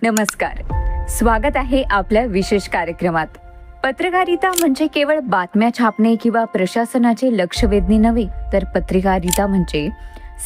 नमस्कार. स्वागत आहे आपल्या विशेष कार्यक्रमात. पत्रकारिता म्हणजे केवळ बातम्या छापणे किंवा प्रशासनाचे लक्ष वेधणे नव्हे, तर पत्रकारिता म्हणजे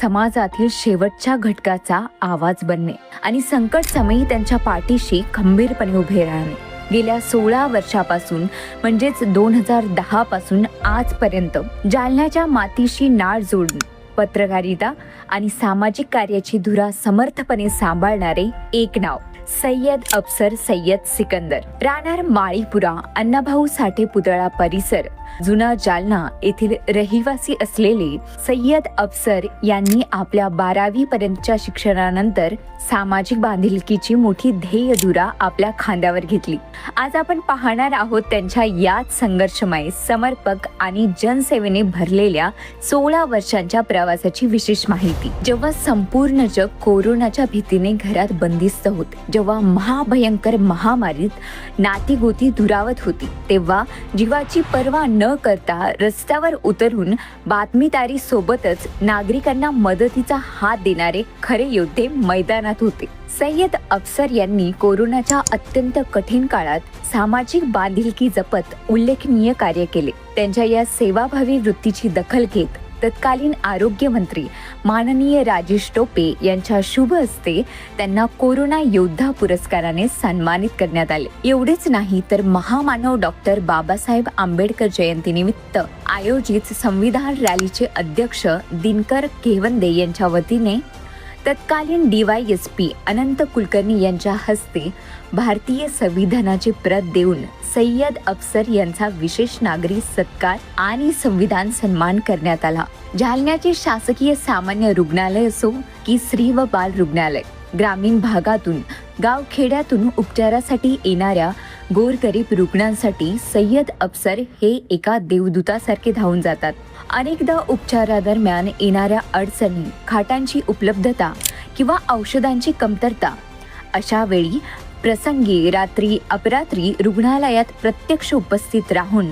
समाजातील शेवटच्या घटकाचा आवाज बनणे आणि संकट समयी त्यांच्या पाठीशी खंबीरपणे उभे राहणे. गेल्या 16 वर्षापासून म्हणजेच 2010 पासून आजपर्यंत जालन्याच्या मातीशी नाळ जोडून पत्रकारिता आणि सामाजिक कार्याची धुरा समर्थपणे सांभाळणारे एक नाव, सय्यद अफसर सय्यद सिकंदर. राहणार माळीपुरा, अण्णाभाऊ साठे पुतळा परिसर, जुना जालना येथील रहिवासी असलेले सय्यद अफसर यांनी आपल्या 12वी पर्यंतच्या शिक्षणानंतर सामाजिक बांधिलकीची मोठी ध्येय धुरा आपल्या खांद्यावर घेतली. आज आपण पाहणार आहोत त्यांच्या याच संघर्षमय, समर्पक आणि जनसेवेने भरलेल्या 16 वर्षांच्या प्रवासाची विशेष माहिती. जेव्हा संपूर्ण जग कोरोनाच्या भीतीने घरात बंदिस्त होते, जेव्हा महाभयंकर महामारीत नातीगोती दुरावत होती, तेव्हा जीवाची पर्वा न करता रस्त्यावर उतरून बातमीदारी सोबतच नागरिकांना मदतीचा हात देणारे खरे योद्धे मैदानात होते. सय्यद अफसर यांनी कोरोनाच्या अत्यंत कठीण काळात सामाजिक बांधिलकी जपत उल्लेखनीय कार्य केले. त्यांच्या या सेवाभावी वृत्तीची दखल घेत तत्कालीन आरोग्य मंत्री माननीय राजेश टोपे यांच्या शुभ हस्ते त्यांना कोरोना योद्धा पुरस्काराने सन्मानित करण्यात आले. एवढेच नाही तर महामानव डॉक्टर बाबासाहेब आंबेडकर जयंतीनिमित्त आयोजित संविधान रॅलीचे अध्यक्ष दिनकर केवंदे यांच्या वतीने तत्कालीन DYSP अनंत कुलकर्णी यांच्या हस्ते भारतीय संविधानाची प्रत देऊन सय्यद अफसर यांचा विशेष नागरी सत्कार आणि संविधान सन्मान करण्यात आला. जालन्याचे शासकीय सामान्य रुग्णालय असो की स्त्री व बाल रुग्णालय, ग्रामीण भागातून गावखेड्यातून उपचारासाठी येणाऱ्या गोरगरीब रुग्णांसाठी सय्यद अफसर हे एका देवदूतासारखे धावून जातात. अनेकदा उपचारादरम्यान येणाऱ्या अडचणी, खाटांची उपलब्धता किंवा औषधांची कमतरता, अशा वेळी प्रसंगी रात्री अपरात्री रुग्णालयात प्रत्यक्ष उपस्थित राहून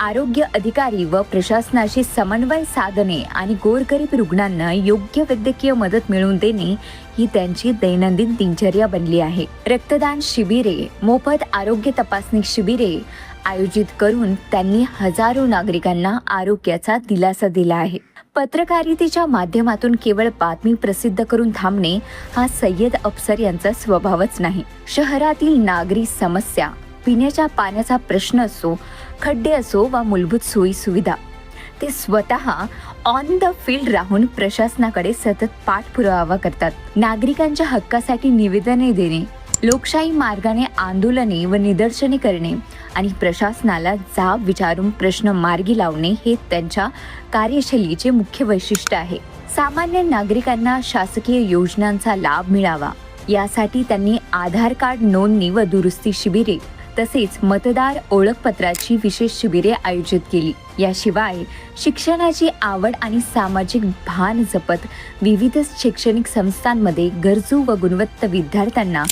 आरोग्य अधिकारी व प्रशासनाशी समन्वय साधणे आणि गोरगरीब रुग्णांना योग्य वैद्यकीय मदत मिळवून देणे ही त्यांची दैनंदिन दिनचर्या बनली आहे. रक्तदान शिबिरे, मोफत आरोग्य तपासणी शिबिरे आयोजित करून त्यांनी हजारो नागरिकांना आरोग्याचा दिलासा दिला आहे. पत्रकारितेच्या माध्यमातून केवळ बातमी प्रसिद्ध करून थांबणे हा सय्यद अफसर यांचा स्वभावच नाही. शहरातील नागरी समस्या, पिण्याच्या पाण्याचा प्रश्न असो, खड्डे असो वा मूलभूत सोयी सुविधा, ते स्वतः ऑन द फील्ड राहून प्रशासनाकडे सतत पाठपुरावा करतात. नागरिकांच्या हक्कासाठी निवेदने देणे, लोकशाही मार्गाने आंदोलने व निदर्शने करणे आणि प्रशासनाला जाब विचारून प्रश्न मार्गी लावणे हे त्यांच्या कार्यशैलीचे मुख्य वैशिष्ट्य आहे. सामान्य नागरिकांना शासकीय योजनांचा लाभ मिळावा यासाठी त्यांनी आधार कार्ड नोंदणी व दुरुस्ती शिबिरे तसेच मतदार ओळखपत्राची विशेष शिबिरे आयोजित केली. याशिवाय शिक्षणाची आवड आणि सामाजिक भान जपत विविध शैक्षणिक संस्थांमध्ये गरजू व गुणवत्ता विद्यार्थ्यांना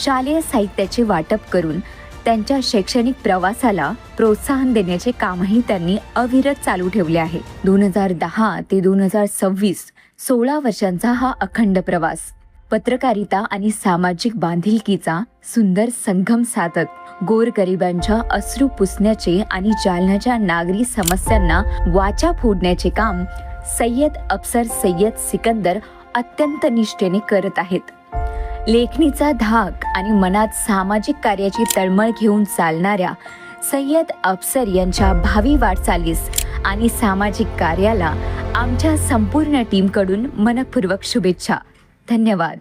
शालेय साहित्याचे वाटप करून त्यांच्या शैक्षणिक प्रवासाला प्रोत्साहन देण्याचे कामही त्यांनी अविरत चालू ठेवले आहे. 2010 ते 2026 16 वर्षांचा हा अखंड प्रवास पत्रकारिता आणि सामाजिक बांधिलकीचा सुंदर संगम साधत गोरगरिबांच्या अश्रू पुसण्याचे आणि जालन्याच्या नागरी समस्यांना वाचा फोडण्याचे काम सय्यद अफसर सय्यद सिकंदर अत्यंत निष्ठेने करत आहेत. लेखणीचा धाक आणि मनात सामाजिक कार्याची तळमळ घेऊन चालणाऱ्या सय्यद अफसर यांच्या भावी वाटचालीस आणि सामाजिक कार्याला आमच्या संपूर्ण टीमकडून मनपूर्वक शुभेच्छा. धन्यवाद.